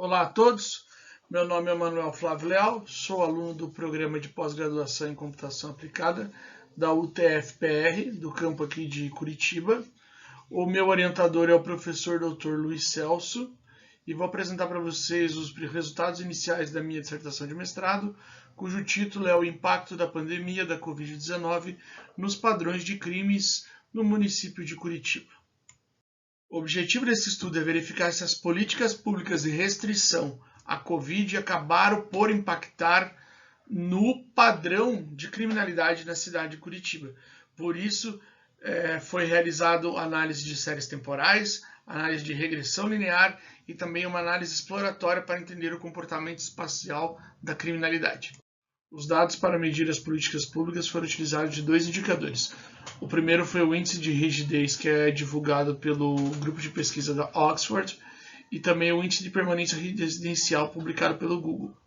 Olá a todos, meu nome é Manuel Flávio Leal, sou aluno do programa de pós-graduação em computação aplicada da UTF-PR, do campo aqui de Curitiba. O meu orientador é o professor Dr. Luiz Celso e vou apresentar para vocês os resultados iniciais da minha dissertação de mestrado, cujo título é o impacto da pandemia da Covid-19 nos padrões de crimes no município de Curitiba. O objetivo desse estudo é verificar se as políticas públicas de restrição à Covid acabaram por impactar no padrão de criminalidade na cidade de Curitiba. Por isso, foi realizado análise de séries temporais, análise de regressão linear e também uma análise exploratória para entender o comportamento espacial da criminalidade. Os dados para medir as políticas públicas foram utilizados de dois indicadores. O primeiro foi o índice de rigidez, que é divulgado pelo grupo de pesquisa da Oxford, e também o índice de permanência residencial, publicado pelo Google.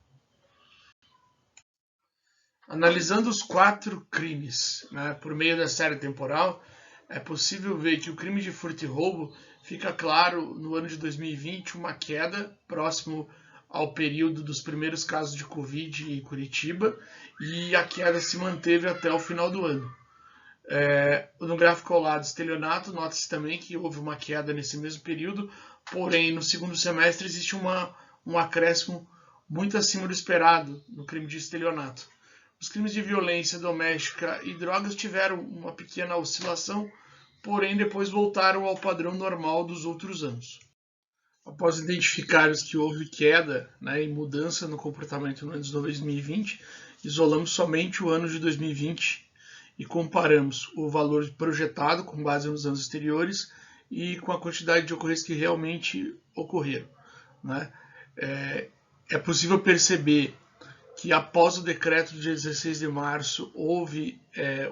Analisando os 4 crimes por meio da série temporal, é possível ver que o crime de furto e roubo fica claro no ano de 2020 uma queda próximo ao período dos primeiros casos de Covid em Curitiba, e a queda se manteve até o final do ano. No gráfico ao lado, estelionato, nota-se também que houve uma queda nesse mesmo período, porém no segundo semestre existe um acréscimo muito acima do esperado no crime de estelionato. Os crimes de violência doméstica e drogas tiveram uma pequena oscilação, porém depois voltaram ao padrão normal dos outros anos. Após identificarmos que houve queda e mudança no comportamento no ano de 2020, isolamos somente o ano de 2020 e comparamos o valor projetado com base nos anos anteriores e com a quantidade de ocorrências que realmente ocorreram. É possível perceber que após o decreto de 16 de março houve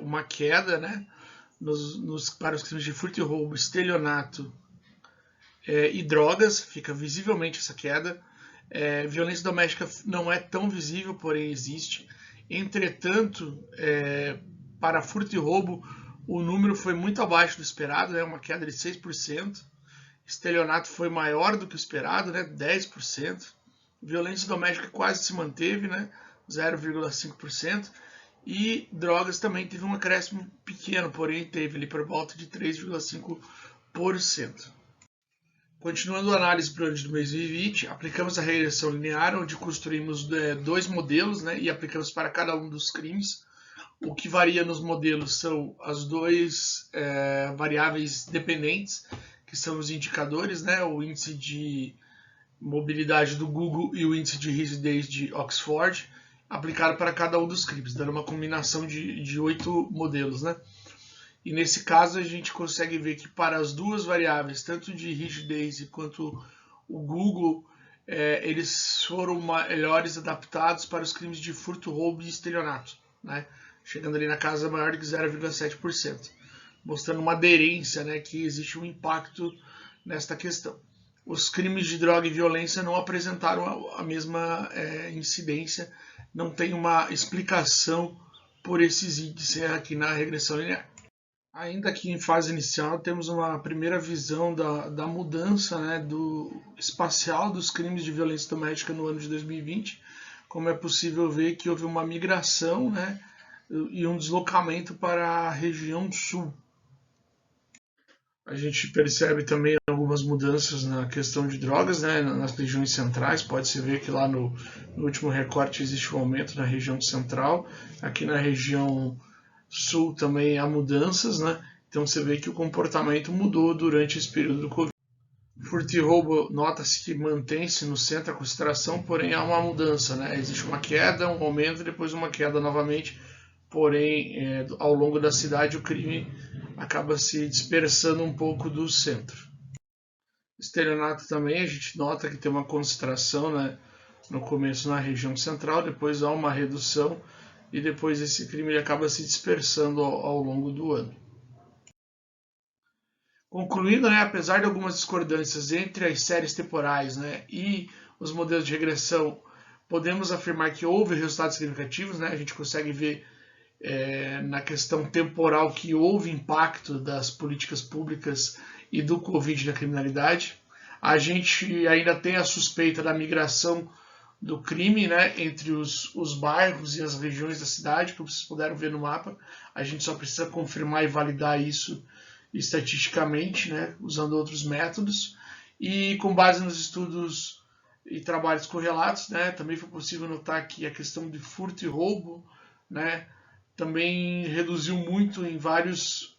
uma queda para os crimes de furto e roubo, estelionato e drogas, fica visivelmente essa queda. Violência doméstica não é tão visível, porém existe. Entretanto, para furto e roubo, o número foi muito abaixo do esperado, uma queda de 6%. Estelionato foi maior do que o esperado, 10%. Violência doméstica quase se manteve, 0,5%. E drogas também teve um acréscimo pequeno, porém teve ali por volta de 3,5%. Continuando a análise para o ano de 2020, aplicamos a regressão linear, onde construímos 2 modelos e aplicamos para cada um dos crimes. O que varia nos modelos são as 2 variáveis dependentes, que são os indicadores, o índice de mobilidade do Google e o índice de rigidez de Oxford, aplicado para cada um dos crimes, dando uma combinação de 8 modelos. E nesse caso a gente consegue ver que para as 2 variáveis, tanto de rigidez quanto o Google, eles foram melhores adaptados para os crimes de furto, roubo e estelionato, chegando ali na casa maior de 0,7%, mostrando uma aderência, que existe um impacto nesta questão. Os crimes de droga e violência não apresentaram a mesma incidência, não tem uma explicação por esses índices aqui na regressão linear. Ainda aqui em fase inicial, temos uma primeira visão da mudança do espacial dos crimes de violência doméstica no ano de 2020. Como é possível ver que houve uma migração e um deslocamento para a região sul. A gente percebe também algumas mudanças na questão de drogas, nas regiões centrais. Pode-se ver que lá no último recorte existe um aumento na região central. Aqui na região sul também há mudanças, Então você vê que o comportamento mudou durante esse período do Covid. Furto e roubo, nota-se que mantém-se no centro a concentração, porém há uma mudança, Existe uma queda, um aumento, depois uma queda novamente, porém ao longo da cidade o crime acaba se dispersando um pouco do centro. Estelionato também, a gente nota que tem uma concentração no começo na região central, depois há uma redução, e depois esse crime acaba se dispersando ao longo do ano. Concluindo, apesar de algumas discordâncias entre as séries temporais e os modelos de regressão, podemos afirmar que houve resultados significativos. A gente consegue ver na questão temporal que houve impacto das políticas públicas e do Covid na criminalidade. A gente ainda tem a suspeita da migração do crime, né, entre os bairros e as regiões da cidade, como vocês puderam ver no mapa. A gente só precisa confirmar e validar isso estatisticamente, né, usando outros métodos. E com base nos estudos e trabalhos correlatos, né, também foi possível notar que a questão de furto e roubo, né, também reduziu muito em várias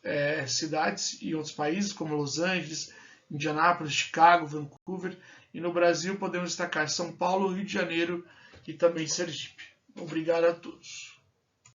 cidades e outros países, como Los Angeles, Indianápolis, Chicago, Vancouver. E no Brasil podemos destacar São Paulo, Rio de Janeiro e também Sergipe. Obrigado a todos.